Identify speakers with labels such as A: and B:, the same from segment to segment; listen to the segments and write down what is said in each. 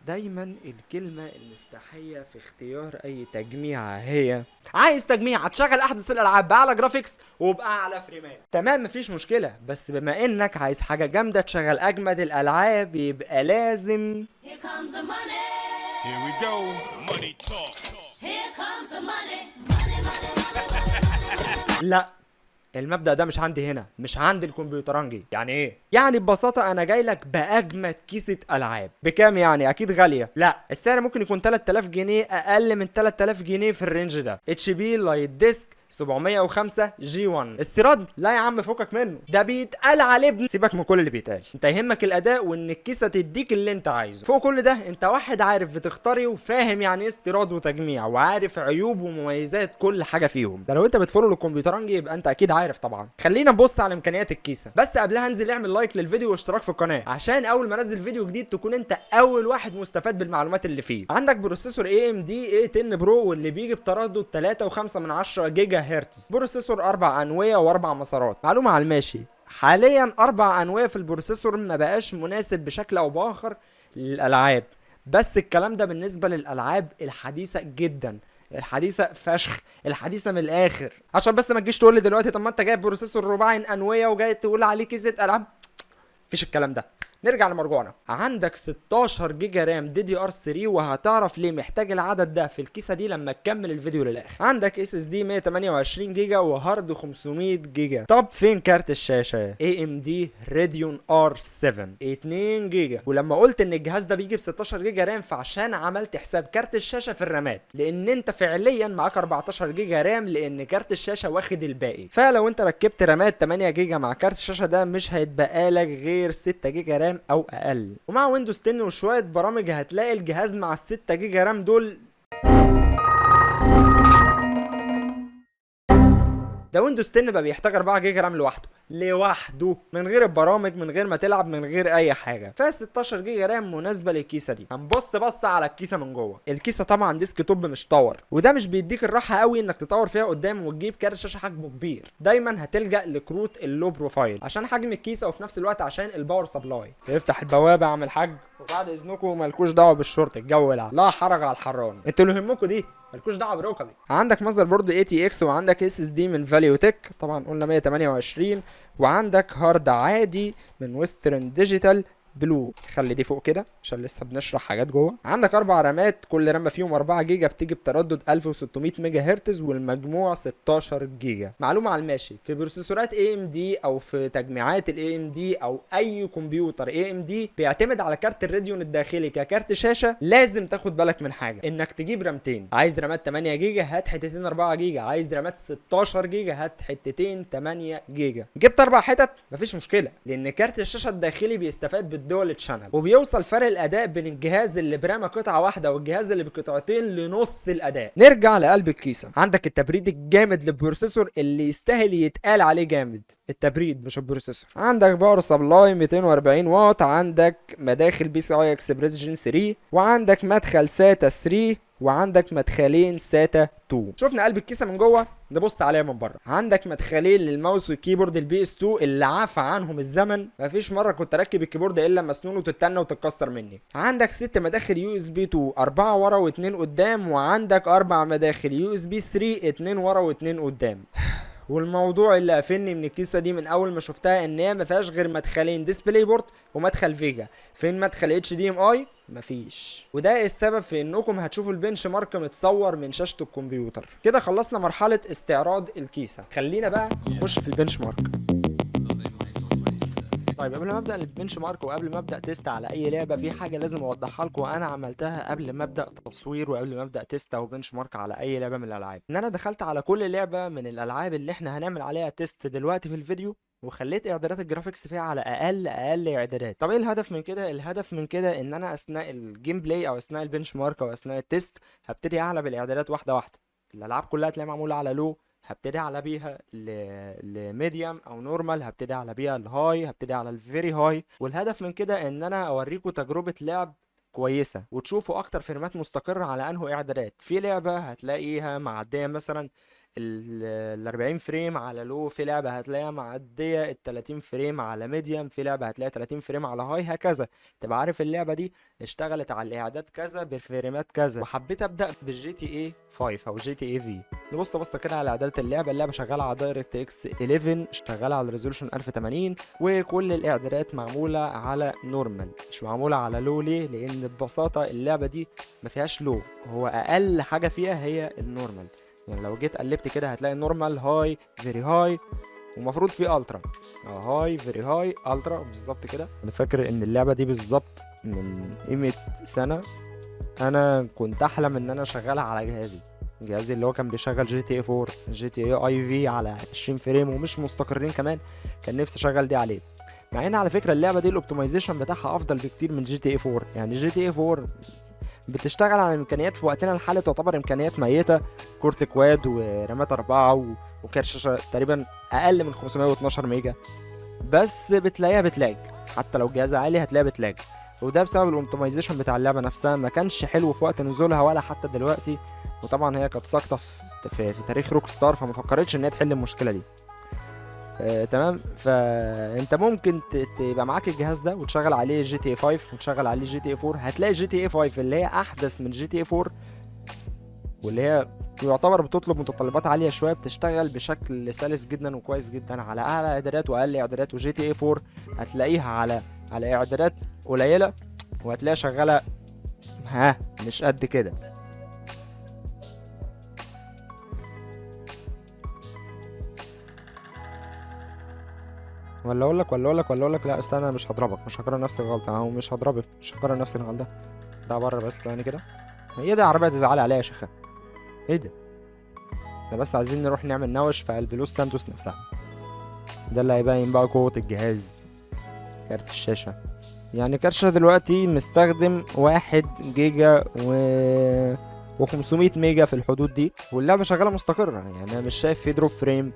A: دايما الكلمة المفتاحية في اختيار اي تجميعة هي عايز تجميعة تشغل احدث الالعاب باعلى جرافيكس وباعلى فريمات. تمام، مفيش مشكلة، بس بما انك عايز حاجة جامدة تشغل اجمد الالعاب يبقى لازم
B: Here comes the money.
C: Here we go. Money talk.
B: Here comes the money. Money, money, money.
A: لا، المبدأ ده مش عندي هنا، مش عند الكمبيوترانجي. يعني ايه؟ يعني ببساطة انا جاي لك باجمد كيسة العاب. بكام يعني؟ اكيد غالية. لا، السعر ممكن يكون 3000 جنيه، اقل من 3000 جنيه في الرينج ده. اتش بي لايت ديسك 705 جي 1 استيراد. لا يا عم فكك منه، ده بيتقال عليه سيبك من كل اللي بيتقال، انت يهمك الاداء وان الكيسه تديك اللي انت عايزه. فوق كل ده انت واحد عارف بتختاري وفاهم يعني ايه استيراد وتجميع، وعارف عيوب ومميزات كل حاجه فيهم. ده لو انت بتفولو الكمبيوترانجي يبقى انت اكيد عارف طبعا. خلينا نبص على امكانيات الكيسه، بس قبلها انزل اعمل لايك للفيديو واشتراك في القناه عشان اول ما انزل فيديو جديد تكون انت اول واحد مستفاد بالمعلومات اللي فيه. عندك بروسيسور اي ام دي A10 برو واللي بيجي بتردد 3.5 جيجا هرتز، بروسيسور 4 انويه واربع مسارات. معلومه على الماشي، حاليا 4 انويه في البروسيسور ما بقاش مناسب بشكل او باخر للالعاب، بس الكلام ده بالنسبه للالعاب الحديثه جدا، الحديثه فشخ، الحديثه من الاخر. عشان بس ما تجيش تقول لي دلوقتي طب ما انت جايب بروسيسور رباعي انويه وجاي تقول عليه كيسه العاب. مفيش الكلام ده. نرجع لمرجوعنا، عندك 16 جيجا رام دي دي ار 3 وهتعرف ليه محتاج العدد ده في الكيسه دي لما تكمل الفيديو للاخر. عندك اس اس دي 128 جيجا وهارد 500 جيجا. طب فين كارت الشاشه؟ اي ام دي راديون ار 7 2 جيجا. ولما قلت ان الجهاز ده بيجي ب 16 جيجا رام فعشان عملت حساب كارت الشاشه في الرامات، لان انت فعليا معاك 14 جيجا رام لان كارت الشاشه واخد الباقي. فلو انت ركبت رامات 8 جيجا مع كارت الشاشه ده مش هيتبقى لك غير 6 جيجا رام او اقل. ومع ويندوز 10 وشويه برامج هتلاقي الجهاز مع ال6 جيجا رام دول، ده ويندوز 10 بقى بيحتاج 4 جيجا رام لوحده من غير البرامج، من غير ما تلعب، من غير اي حاجه. ف 16 جيجا رام مناسبه للكيسه دي. هنبص على الكيسه من جوه. الكيسه طبعا ديسك توب مش تاور، وده مش بيديك الراحه قوي انك تطور فيها قدام وتجيب كارت شاشه حجمه كبير. دايما هتلجا لكروت اللو بروفايل عشان حجم الكيسه وفي نفس الوقت عشان الباور سبلاي. افتح البوابه اعمل حاج، وبعد اذنكم مالكوش دعوه بالشرطه، الجو ولع، لا حرج على الحران، انتوا اللي يهمكم دي مالكوش دعوه بركبي. عندك مصدر بورد اي تي اكس، وعندك اس اس دي من فاليو تك طبعا قلنا 128، وعندك هارد عادي من ويسترن ديجيتال بلو. خلي دي فوق كده عشان لسه بنشرح حاجات جوه. عندك 4 رامات كل رامه فيهم 4 جيجا بتيجي بتردد 1600 ميجا هرتز والمجموع 16 جيجا. معلومه على الماشي، في بروسيسورات اي ام دي او في تجميعات الاي ام دي او اي كمبيوتر اي ام دي بيعتمد على كارت الراديون الداخلي ككارت شاشه. لازم تاخد بالك من حاجه، انك تجيب رامتين. عايز رامات 8 جيجا هات حتتين 4 جيجا، عايز رامات 16 جيجا هات حتتين 8 جيجا. جبت 4 حتت مفيش مشكله، لان كارت الشاشه الداخلي بيستفاد بالدول تشانل، وبيوصل فرق الاداء بين الجهاز اللي برامه قطعه واحده والجهاز اللي بقطعتين لنص الاداء. نرجع لقلب الكيسه، عندك التبريد الجامد للبروسيسور اللي يستاهل يتقال عليه جامد، التبريد مش البروسيسور. عندك باور سبلاي 240 واط، عندك مداخل بي سي اي اكسبريس جين 3، وعندك مدخل ساتا 3، وعندك مدخلين ساتا 2. شفنا قلب الكيسه من جوه، نبص عليها من بره. عندك مدخلين للماوس والكيبورد البي اس 2 اللي عفى عنهم الزمن، مفيش مره كنت اركب الكيبورد الا مسنون وتتنى وتتكسر مني. عندك 6 مداخل يو اس بي 2، 4 ورا و2 قدام، وعندك 4 مداخل يو اس بي 3، 2 ورا و2 قدام. والموضوع اللي قافلني من الكيسه دي من اول ما شفتها ان هي ما فيهاش غير مدخلين ديسبلاي بورت ومدخل فيجا. فين مدخل اتش دي ام اي؟ مفيش. وده السبب في انكم هتشوفوا البنش مارك متصور من شاشه الكمبيوتر. كده خلصنا مرحله استعراض الكيسه، خلينا بقى نخش في البنش مارك. طيب قبل ما ابدا البنش مارك وقبل ما ابدا تيست على اي لعبه، في حاجه لازم اوضحها لكم وانا عملتها قبل ما ابدا تصوير وقبل ما ابدا تيست او بنش مارك على اي لعبه من الالعاب، ان انا دخلت على كل لعبه من الالعاب اللي احنا هنعمل عليها تيست دلوقتي في الفيديو وخليت اعدادات الجرافيكس فيها على اقل اعدادات. طب ايه الهدف من كده؟ الهدف من كده ان انا اثناء الجيم بلاي او اثناء البنش مارك او اثناء التيست هبتدي اعلى بالاعدادات واحده واحده. الالعاب كلها تلاقي معموله على لو، هبتدي على بيها لميديوم او نورمال، هبتدي على بيها الهاي، هبتدي على الفيري هاي. والهدف من كده ان انا اوريكم تجربة لعب كويسة وتشوفوا اكتر فريمات مستقرة على انه اعدادات. في لعبة هتلاقيها معدية مثلا ال 40 فريم على لو، في لعبة هتلاقيها معدية ال 30 فريم على ميديوم، في لعبة هتلاقيها 30 فريم على هاي، هكذا. تبقى عارف اللعبة دي اشتغلت على الاعداد كذا بالفريمات كذا. وحبيت ابدا بالجي تي اي 5 او جي تي اي في. نبص بصه كده على اعدادات اللعبة شغالة على دايركت اكس 11، شغالة على ريزولوشن 1080، وكل الاعدادات معمولة على نورمال، مش معمولة على لو. ليه؟ لان ببساطة اللعبة دي ما فيهاش لو، هو اقل حاجة فيها هي النورمال. يعني لو جيت قلبت كده هتلاقي نورمال، هاي، فيري هاي، ومفروض في الترا. هاي، فيري هاي، الترا، بالظبط كده. انا فاكر ان اللعبه دي بالظبط من قيمه سنه انا كنت احلم ان انا اشغلها على جهازي اللي هو كان بيشغل جي تي اي 4، جي تي اي اي في على 20 فريم ومش مستقرين كمان. كان نفسي اشغل دي عليه، مع ان على فكره اللعبه دي الاوبتمايزيشن بتاعها افضل بكتير من جي تي اي 4. يعني جي تي اي 4 بتشتغل على امكانيات في وقتنا الحالي تعتبر امكانيات ميته، كورت كواد ورامات 4 وكارت شاشه تقريبا اقل من 512 ميجا، بس بتلاقيها بتلاج. حتى لو الجهاز عالي هتلاقيها بتلاج، وده بسبب الاوبتمايزيشن بتاع اللعبه نفسها. ما كانش حلو في وقت نزولها ولا حتى دلوقتي، وطبعا هي كانت ساقطه في تاريخ روك ستار، فما فكرتش ان هي تحل المشكله دي. تمام. فانت ممكن تبقى معاك الجهاز ده وتشغل عليه جي تي اي 5 وتشغل عليه جي تي اي 4. هتلاقي جي تي اي 5 اللي هي احدث من جي تي اي 4، واللي هي يعتبر بتطلب متطلبات عاليه شويه، بتشتغل بشكل سلس جدا وكويس جدا على اعلى اعدادات واقل اعدادات. وجي تي اي 4 هتلاقيها على اعدادات قليله، وهتلاقيها شغاله مش قد كده. ولا اقول لك لا استنى، انا مش هضربك، مش هكرر نفس الغلطه اهو، مش هضربك، مش هكرر نفس الغلطه. ده بره بس ثواني كده. هي دي عربيه تزعلي عليها يا شيخه؟ ايه ده؟ احنا بس عايزين نروح نعمل نوش في قلب لوس سانتوس نفسها. ده اللي هيبين بقى قوه الجهاز. كارت الشاشه، يعني كارت الشاشه دلوقتي مستخدم 1 جيجا و500 ميجا في الحدود دي، واللعبه شغاله مستقره. يعني انا مش شايف في دروب فريم.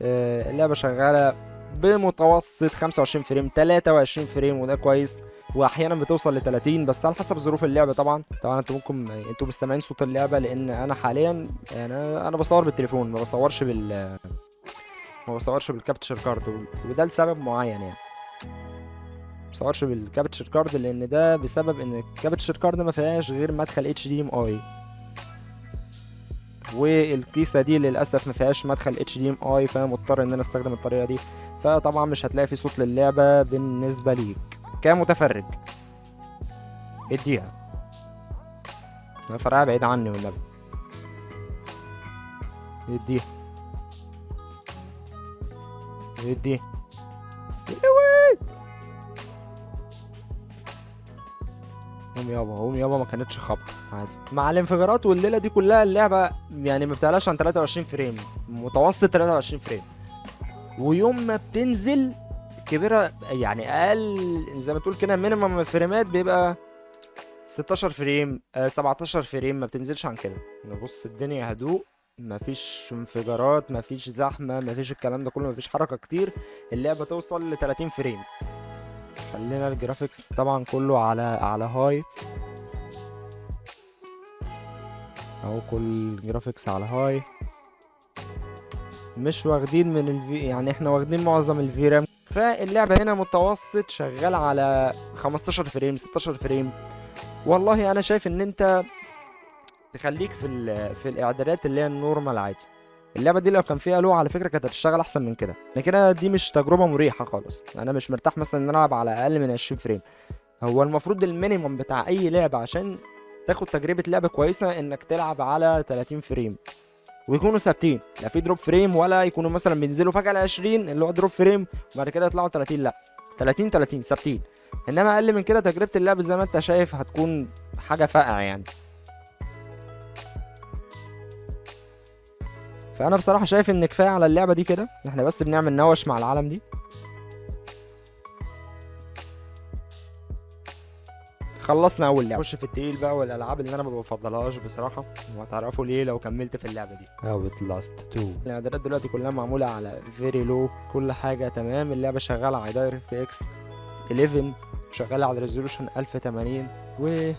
A: اللعبه شغاله بمتوسط 25 فريم 23 فريم، وده كويس. واحيانا بتوصل ل 30 بس على حسب ظروف اللعبه. طبعا انتوا ممكن انتوا مستمعين صوت اللعبه، لان انا حاليا يعني انا بصور بالتليفون، ما بصورش بالكابتشر كارد، وده لسبب معين. يعني ما بصورش بالكابتشر كارد لان ده بسبب ان الكابتشر كارد ما فيهاش غير مدخل اتش دي ام اي، والكيسه دي للاسف ما فيهاش مدخل اتش دي ام اي، فانا مضطر ان انا استخدم الطريقه دي. فطبعا مش هتلاقي في صوت للعبه بالنسبه ليك كمتفرج. اديها، انا فرقها بعيد عني والنبي. اديها قوم يابا ما كانتش خبط عادي. مع الانفجارات والليله دي كلها اللعبه يعني ما بتعلاش عن 23 فريم، متوسط 23 فريم. ويوم ما بتنزل كبيره يعني اقل زي ما تقول كده مينيمم الفريمات بيبقى 16 فريم 17 فريم، ما بتنزلش عن كده. نبص الدنيا هدوء، مفيش انفجارات، مفيش زحمه، مفيش الكلام ده كله، مفيش حركه كتير. اللعبه توصل ل 30 فريم. خلينا الجرافيكس طبعا كله على هاي اهو، كل جرافيكس على هاي. مش واخدين من يعني احنا واخدين معظم الفي رام. فاللعبه هنا متوسط شغال على 15 فريم 16 فريم. والله انا شايف ان انت تخليك في الاعدادات اللي هي النورمال عادي. اللعبه دي لو كان فيها لو على فكره كانت هتشتغل احسن من كده، لكن كده دي مش تجربه مريحه خالص. انا مش مرتاح مثلا ان انا العب على اقل من 20 فريم. هو المفروض المينيمم بتاع اي لعبه عشان تاخد تجربه لعبه كويسه انك تلعب على 30 فريم ويكونوا ثابتين، لا في دروب فريم ولا يكونوا مثلا بينزلوا فجاه ل 20 اللي هو دروب فريم وبعد كده يطلعوا 30. لا 30 ثابتين. انما اقل من كده تجربه اللعب زي ما انت شايف هتكون حاجه فاقعه يعني. فانا بصراحه شايف ان كفايه على اللعبه دي كده، احنا بس بنعمل نوش مع العالم دي. خلصنا اول لعبه، نخش في التقيل بقى والالعاب اللي انا ما بفضلهاش بصراحه، وهتعرفوا ليه لو كملت في اللعبه دي. اوت لاست 2 الاعدادات دلوقتي كلها معموله على فيري لو، كل حاجه تمام. اللعبه شغاله على دايركت اكس 11، شغاله على ريزولوشن 1080، و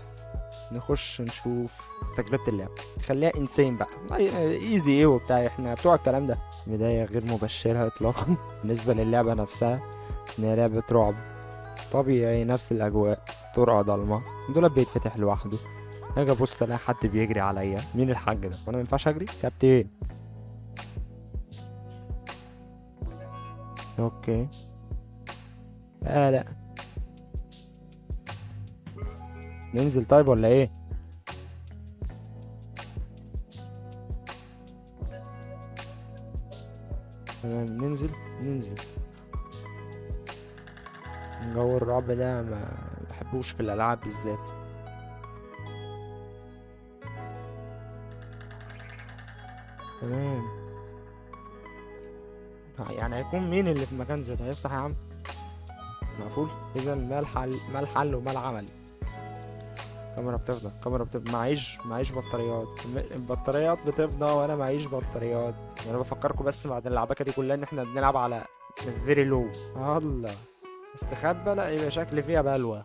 A: نخش نشوف تجربة اللعب، خليها انسين بقى، ايزي ايه وبتاع، احنا بتوع الكلام ده. بداية غير مبشرة اطلاقا بالنسبة للعبة نفسها، ان هي لعبة رعب طبيعي، نفس الاجواء، طرقة ضلمة، دولاب بيتفتح لوحده، اجي ابص الاقي حد بيجري عليا، مين الحاج ده وانا مينفعش اجري؟ كابتن. اوكي لا ننزل طيب ولا ايه؟ تمام ننزل. جو الرعب ده ما بحبوش في الالعاب بالذات. تمام، يعني هيكون مين اللي في المكان زي ده؟ هيفتح يا عم؟ مقفول؟ اذا ما الحل وما العمل. كاميرا بتفضى، معيش بطاريات، البطاريات بتفضى وانا معيش بطاريات. انا بفكركم بس بعد اللعبكه دي كلها ان احنا بنلعب على فيري لو. الله، استخبى، لا يبقى شكل فيها بلوى.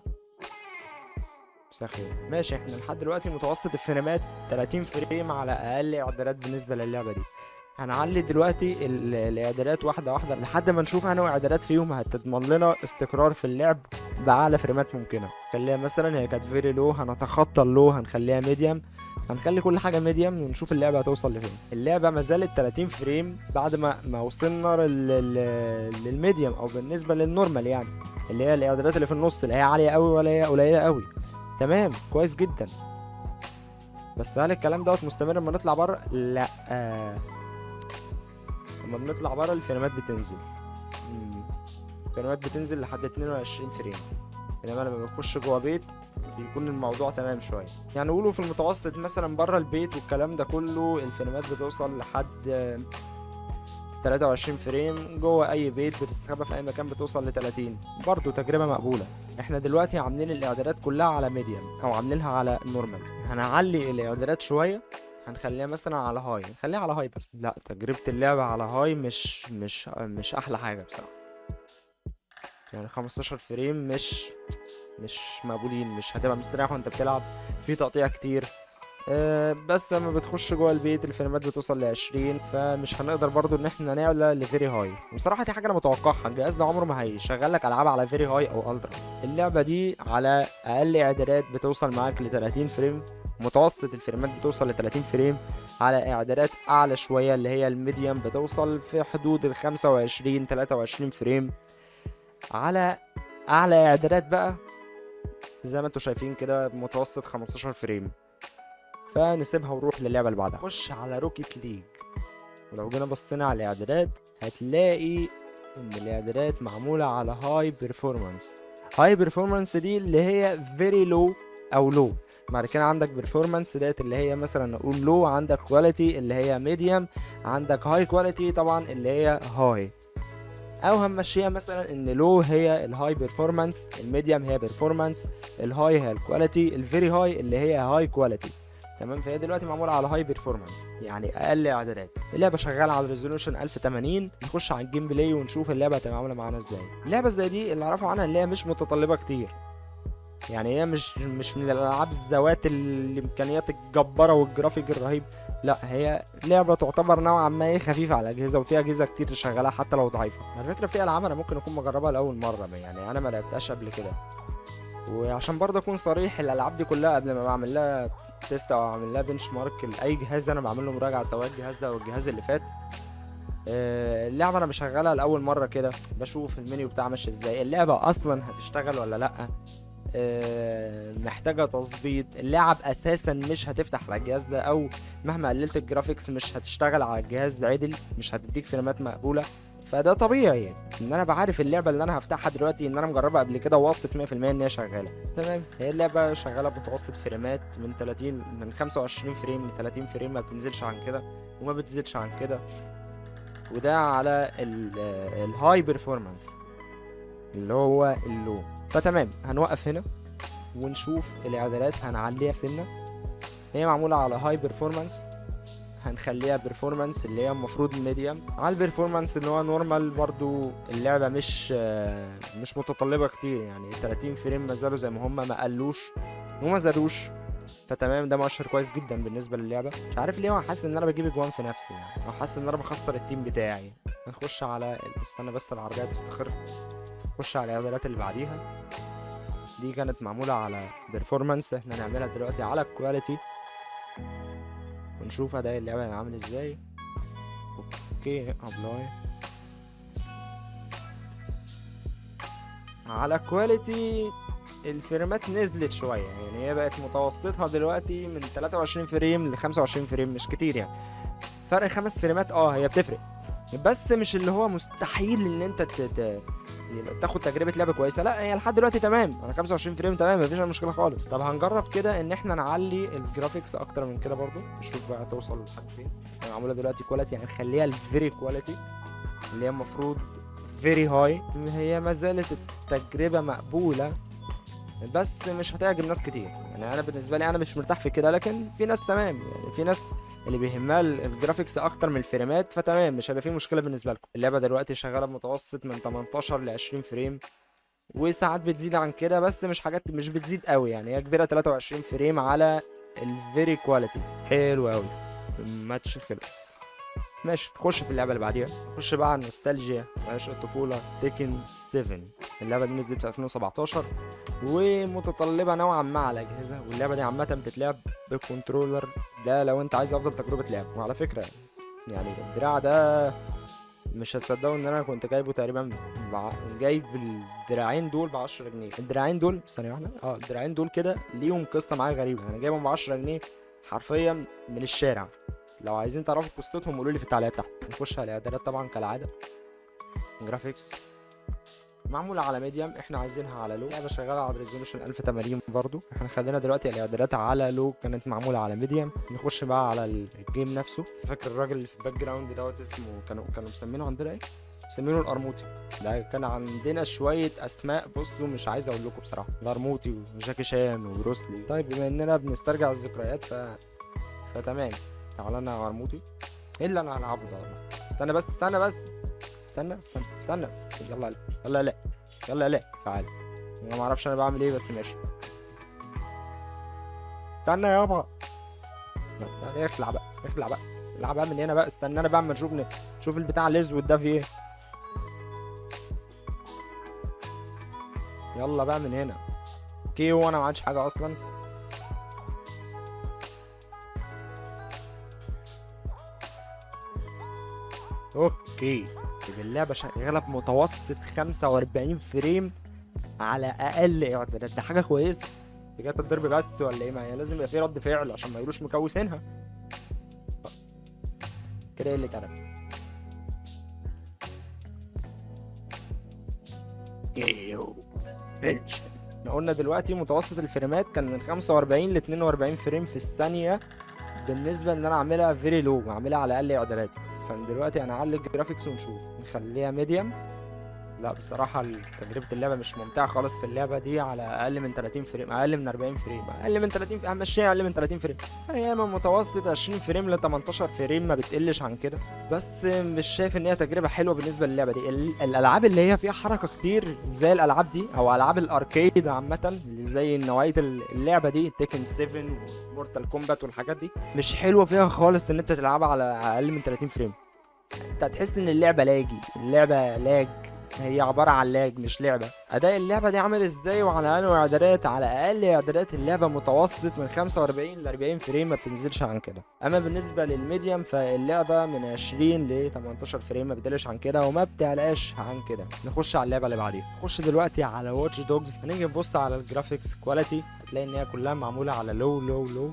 A: سخيف. ماشي، احنا لحد دلوقتي متوسط الفريمات 30 فريم على اقل اعدادات بالنسبه للعبه دي. هنعلي دلوقتي الاعدادات واحده واحده لحد ما نشوف انواع اعدادات فيهم هتضمن لنا استقرار في اللعب باعلى فريمات ممكنه. خليها مثلا، هي كانت فيري لو، هنتخطى اللو، هنخليها ميديم، هنخلي كل حاجه ميديم ونشوف اللعبه هتوصل لفين. اللعبه ما زالت 30 فريم بعد ما وصلنا للميديم، او بالنسبه للنورمال يعني، اللي هي الاعدادات اللي في النص، لا هي عاليه قوي ولا هي قليله قوي. تمام، كويس جدا. بس هل الكلام دوت مستمر لما نطلع بره؟ لا، لما بنطلع بره الفريمات بتنزل. الفريمات بتنزل لحد 22 فريم، انما لما بنخش جوه بيت بيكون الموضوع تمام شويه. يعني نقوله في المتوسط مثلا بره البيت والكلام ده كله الفريمات بتوصل لحد 23 فريم. جوه اي بيت بتستخبى في اي مكان بتوصل ل 30، برضه تجربه مقبوله. احنا دلوقتي عاملين الاعدادات كلها على ميديم او عاملينها على نورمال. هنعلي الاعدادات شويه، هنخليها مثلا على هاي، نخليها على هاي بس. لا، تجربه اللعبه على هاي مش احلى حاجه بصراحه. يعني 15 فريم مش مقبولين، مش هتبقى مستريح وانت بتلعب، في تقطيع كتير. بس لما بتخش جوه البيت الفريمات بتوصل ل20، فمش هنقدر برضو ان احنا نعلى لفيري هاي. بصراحه دي حاجه انا متوقعها، الجهاز ده عمره ما هيشغل لك العاب على فيري هاي او الترا. اللعبه دي على اقل اعدادات بتوصل معاك ل 30 فريم، متوسط الفريمات بتوصل ل 30 فريم، على اعدادات اعلى شويه اللي هي الميديم بتوصل في حدود ال 25 23 فريم، على اعلى اعدادات بقى زي ما انتوا شايفين كده متوسط 15 فريم. فنسيبها ونروح للعبه اللي بعدها. نخش على روكيت ليج، ولو جينا بصينا على الاعدادات هتلاقي ان الاعدادات معموله على هاي بيرفورمانس. هاي بيرفورمانس دي اللي هي فيري لو او لو، بعد كده عندك بيرفورمانس ديت اللي هي مثلا نقول لو، عندك كواليتي اللي هي ميديوم، عندك هاي كواليتي طبعا اللي هي هاي، او هنمشيها مثلا ان لو هي الهاي بيرفورمانس، الميديوم هي بيرفورمانس، الهاي هي الكواليتي، الفيري هاي اللي هي هاي كواليتي. تمام، فهي دلوقتي معموله على هاي بيرفورمانس يعني اقل اعدادات. اللعبه شغاله على ريزولوشن 1080. نخش على الجيم بلاي ونشوف اللعبه هتبقى عامله معانا ازاي. اللعبه زي دي اللي اعرفه عنها اللي هي مش متطلبه كتير، يعني هي مش من الالعاب ذوات الامكانيات الجباره والجرافيك الرهيب، لا هي لعبه تعتبر نوعا ما ايه خفيفه على الاجهزه، وفي اجهزه كتير تشغلها حتى لو ضعيفه. على فكره في العاب انا ممكن اكون مجربها لاول مره، يعني انا ما لعبتهاش قبل كده. وعشان برضه اكون صريح، الالعاب دي كلها قبل ما بعمل لها تيست او اعمل لها بنش مارك لاي جهاز انا بعمل له مراجعه، سواء الجهاز ده او الجهاز اللي فات، اللعبه انا بشغلها لاول مره كده، بشوف المنيو بتاعها ماشي ازاي، اللعبه اصلا هتشتغل ولا لا، محتاجه تظبيط، اللعب اساسا مش هتفتح على الجهاز ده، او مهما قللت الجرافيكس مش هتشتغل على الجهاز ده عدل، مش هتديك فريمات مقبوله. فده طبيعي ان انا بعرف اللعبه اللي انا هفتحها دلوقتي ان انا مجربها قبل كده واثق 100% ان هي شغاله. تمام، هي اللعبه شغاله بمتوسط فريمات من 25 فريم ل 30 فريم، ما بتنزلش عن كده وما بتزيدش عن كده، وده على الهاي بيرفورمانس اللي هو اللو. فتمام، هنوقف هنا ونشوف الاعدادات، هنعليها سنه، هي معموله على هاي بيرفورمانس، هنخليها بيرفورمانس اللي هي المفروض ميديوم، على البيرفورمانس اللي هو نورمال. برضو اللعبه مش متطلبه كتير، يعني 30 فريم ما زالوا زي ما هم، ما قلوش وما زادوش، فتمام، ده مؤشر كويس جدا بالنسبه للعبه. مش عارف ليه، هو حاسس ان انا بجيب اجوان في نفسي يعني، او حاسس ان انا بخسر التيم بتاعي. نخش على استنى بس العربيه تستقر. نخش على الاعدادات اللي بعديها. دي كانت معموله على بيرفورمانس، احنا نعملها دلوقتي على الكواليتي ونشوف اداء اللعبه عامل ازاي. اوكي ابلاي على كواليتي. الفريمات نزلت شويه يعني، هي بقت متوسطها دلوقتي من 23 فريم ل 25 فريم، مش كتير يعني، فرق 5 فريمات. هي بتفرق، بس مش اللي هو مستحيل ان انت يبقى تاخد تجربه لعبه كويسه. لا، هي لحد دلوقتي تمام، انا 25 فريم تمام، مفيش اي مشكله خالص. طب هنجرب كده ان احنا نعلي الجرافيكس اكتر من كده برضو، نشوف بقى توصل لحد فين. هي معموله دلوقتي كواليتي، يعني نخليها الفيري كواليتي اللي هي المفروض فيري هاي. هي ما زالت التجربه مقبوله، بس مش هتعجب ناس كتير يعني. انا بالنسبه لي انا مش مرتاح في كده، لكن في ناس تمام يعني، في ناس اللي بيهمها الجرافيكس اكتر من الفريمات، فتمام مش هيبقى فيه مشكله بالنسبه لكم. اللعبه دلوقتي شغاله بمتوسط من 18 ل 20 فريم، وساعات بتزيد عن كده، بس مش حاجات مش بتزيد قوي يعني. هي كبيره 23 فريم على الفيري كواليتي. حلو قوي. الماتش خلص. ماشي، نخش في اللعبه اللي بعديها. نخش بقى على النوستالجيا وعشق الطفوله، تيكن 7. اللعبه دي نزلت في 2017 ومتطلبه نوعا ما على اجهزه، واللعبه دي عامه بتتلعب بالكنترولر ده لو انت عايز افضل تجربه لعب. وعلى فكره يعني الدراع ده مش هتصدقوا ان انا كنت جايبه تقريبا جايب الدراعين دول ب 10 جنيه. الدراعين دول ثانيه واحده، الدراعين دول كده ليهم قصه معايا غريبه. انا جايبهم ب 10 جنيه حرفيا من الشارع. لو عايزين تعرفوا قصتهم قولوا لي في التعليقات تحت. نخش على الاعدادات طبعا كالعاده. جرافيكس معموله على ميديم، احنا عايزينها على لو. لعبه شغاله على ريزولوشن 1080 برضو. احنا خلينا دلوقتي الاعدادات على لو، كانت معموله على ميديم. نخش بقى على الجيم نفسه. فاكر الراجل اللي في الباك جراوند دوت اسمه كانوا مسمينه عندنا ايه؟ مسمينه القرموطي. ده كان عندنا شويه اسماء، بصوا مش عايز اقول لكم بصراحه. القرموطي وجاكي شان وبروسلي. طيب بما اننا بنسترجع الذكريات فتمام، تعالى لنا يا قرموطي. ايه اللي انا هلعبه ده والله؟ استنى بس استنى. يلا لا تعالى. انا ما اعرفش انا بعمل ايه، بس ماشي. استنى يابا. لا، اخلع بقى العب بقى من هنا بقى. استنى انا بقى اما نشوف البتاع الاسود ده فيه ايه. يلا بقى من هنا. كيو وانا ما عادش حاجه اصلا. اوكي، اللعبه شغاله بمتوسط 45 فريم على اقل اعدادات. ده حاجه كويسه. بجد الضرب بس ولا ايه؟ ما هي لازم يبقى في رد فعل عشان ما يقولوش مكوسينها كده. ايه اللي اتقلب؟ احنا قلنا دلوقتي متوسط الفريمات كان من 45 ل 42 فريم في الثانيه، بالنسبه ان انا اعملها فيري لو واعملها على اقل اعدادات. فدلوقتي انا هعلي الجرافيكس ونشوف. نخليها ميديم. لا بصراحه تجربه اللعبه مش ممتعه خالص في اللعبه دي على اقل من 30 فريم، اقل من 40 فريم، اقل من 30. همشيها اقل من 30 فريم. هي من متوسط 20 فريم ل 18 فريم، ما بتقلش عن كده. بس مش شايف ان هي تجربه حلوه بالنسبه للعبه دي. الالعاب اللي هي فيها حركه كتير زي الالعاب دي، او العاب الاركيد عامه اللي زي نوعيه اللعبه دي، تيكن 7 ومورتال كومبات والحاجات دي، مش حلوه فيها خالص ان انت تلعبها على اقل من 30 فريم. انت هتحس ان اللعبه لاج. هي عبارة عن لاج مش لعبة. أداء اللعبة دي عامل ازاي وعلى أنهي إعدادات؟ على أقل إعدادات اللعبة متوسط من 45 ل 40 فريم، ما بتنزلش عن كده. أما بالنسبة للميديم فاللعبة من 20 ل 18 فريم، ما بتقلش عن كده وما بتعلاش عن كده. نخش على اللعبة اللي بعديها. نخش دلوقتي على واتش دوجز. هنيجي نبص على الجرافيكس كواليتي، هتلاقي إن هي كلها معمولة على لو.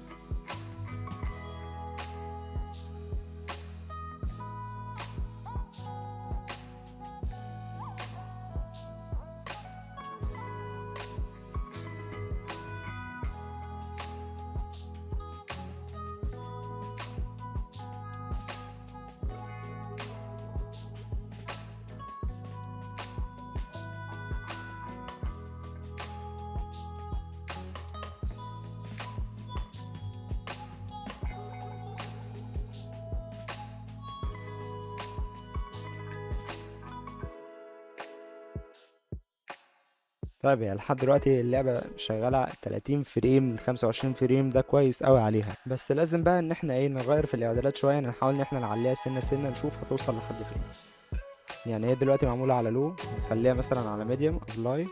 A: طيب يعني لحد دلوقتي اللعبة شغالة 30 فريم ل 25 فريم، ده كويس قوي عليها. بس لازم بقى ان احنا ايه نغير في الاعدادات شوية، نحاول ان احنا نعليها سنة سنة نشوف هتوصل لحد فين. يعني هي دلوقتي معمولة على لو، نخليها مثلا على ميديوم ابلاي.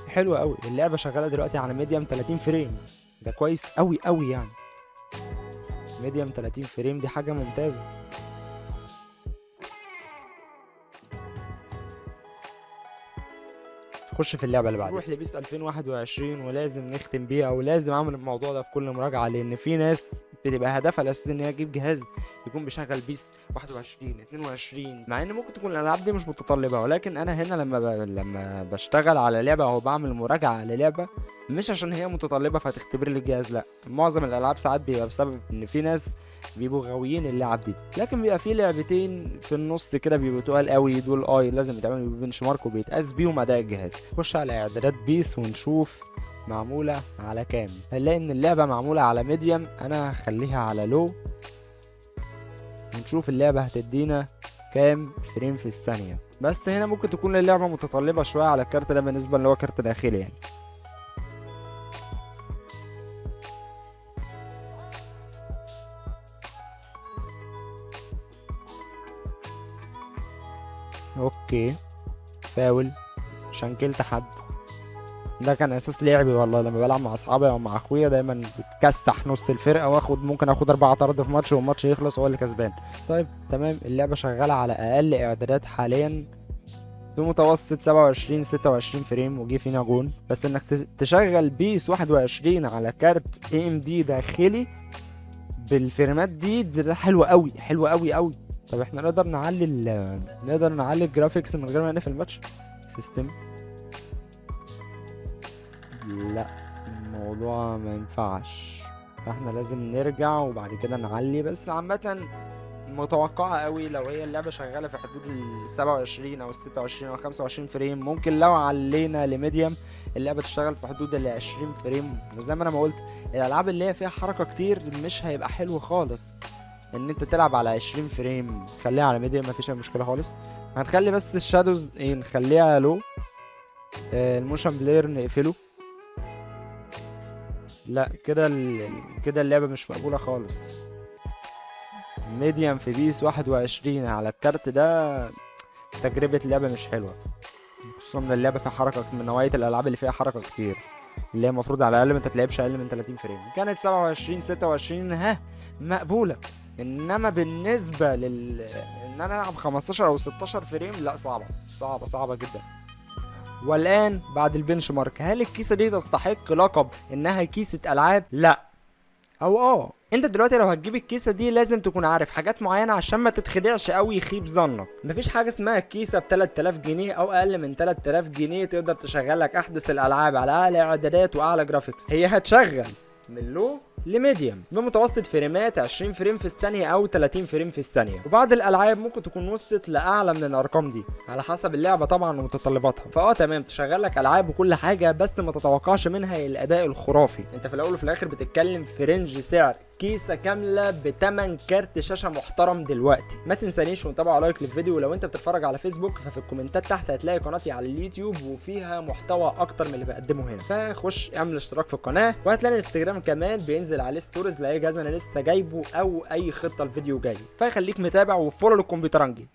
A: حلو قوي، اللعبة شغالة دلوقتي على ميديوم 30 فريم، ده كويس قوي قوي يعني. ميديوم 30 فريم دي حاجة ممتازة. خش في اللعبه اللي بعدها، نروح لبيس 2021 ولازم نختم بيها، ولازم اعمل الموضوع ده في كل مراجعه، لان في ناس بتبقى هدفها الاساسي ان هي تجيب جهاز يكون بيشغل بيس 21 22، مع ان ممكن تكون الالعاب دي مش متطلبه. ولكن انا هنا لما بشتغل على لعبه او بعمل مراجعه على لعبه، مش عشان هي متطلبه فتختبر لي الجهاز، لا. معظم الالعاب ساعات بيبقى بسبب ان في ناس بيبقوا غاويين اللعب دي، لكن بيبقى في لعبتين في النص كده بيبقوا تقال قوي، دول لازم يتعملوا بنش مارك وبيتقاس بيهم اداء الجهاز. نخش على اعدادات بيس ونشوف معموله على كام. هنلاقي ان اللعبه معموله على ميديوم، انا هخليها على لو ونشوف اللعبه هتدينا كام فريم في الثانيه. بس هنا ممكن تكون اللعبه متطلبه شويه على الكارت ده بالنسبه اللي هو كارت داخلي يعني. اوكي، فاول، شنكلت حد، ده كان اساس لعبي والله. لما بلعب مع اصحابي او مع اخويا دايما بتكسح نص الفرقه، ممكن اخد 4 طرد في ماتش والماتش يخلص هو اللي كسبان. طيب تمام، اللعبه شغاله على اقل اعدادات حاليا في متوسط 27 26 فريم، وجي فينا جون. بس انك تشغل بيس 21 على كارت اي ام دي داخلي بالفريمات دي، ده حلو قوي، حلو قوي قوي. طب احنا نقدر نعلي الجرافيكس من غير ما نقفل الماتش؟ سيستم، لا، الموضوع ما ينفعش، احنا لازم نرجع وبعد كده نعلي. بس عامة متوقعة قوي لو هي اللعبة شغالة في حدود ال 27 او ال 26 او 25 فريم، ممكن لو علينا لميديوم اللعبة تشتغل في حدود ال 20 فريم. وزي ما انا ما قلت، الالعاب اللي هي فيها حركة كتير مش هيبقى حلو خالص ان انت تلعب على 20 فريم. خليها على ميديوم، مفيش اي مشكلة خالص. هنخلي بس الشادوز نخليها لو، الموشن بلاير نقفله. لا كده كده اللعبة مش مقبولة خالص. ميديوم في بيس 21 على الكارت ده، تجربة اللعبة مش حلوة، خصوصا ان اللعبة فيها حركة، من نوعية الالعاب اللي فيها حركة كتير، اللي هي المفروض على الاقل ما تتلعبش اقل من 30 فريم. كانت 27 26 ها مقبولة، انما بالنسبة ان انا العب 15 او 16 فريم، لا، صعبة جدا. والان بعد البنش مارك، هل الكيسة دي تستحق لقب انها كيسة العاب؟ لا، او انت دلوقتي لو هتجيب الكيسة دي لازم تكون عارف حاجات معينة عشان ما تتخدعش قوي يخيب ظنك. مفيش حاجة اسمها الكيسة ب 3000 جنيه او اقل من 3000 جنيه تقدر تشغل لك احدث الالعاب على اعلى اعدادات واعلى جرافيكس. هي هتشغل من لو لميديوم بمتوسط فريمات 20 فريم في الثانية او 30 فريم في الثانية، وبعض الالعاب ممكن تكون وصلت لاعلى من الارقام دي على حسب اللعبة طبعا ومتطلباتها. تمام، تشغل لك العاب وكل حاجة، بس ما تتوقعش منها الاداء الخرافي. انت في الاول وفي الاخر بتتكلم في رينج سعر كيسة كاملة بتمن كارت شاشة محترم دلوقتي. ما تنسانيش وتابع لايك للفيديو، ولو انت بتتفرج على فيسبوك ففي الكومنتات تحت هتلاقي قناتي على اليوتيوب وفيها محتوى اكتر من اللي بقدمه هنا، فخش اعمل اشتراك في القناة. وهتلاقي الانستجرام كمان بينزل عليه ستوريز لاي جهاز انا لسه جايبه او اي خطة الفيديو جاي، فخليك متابع وفولو الكمبيوترنجي.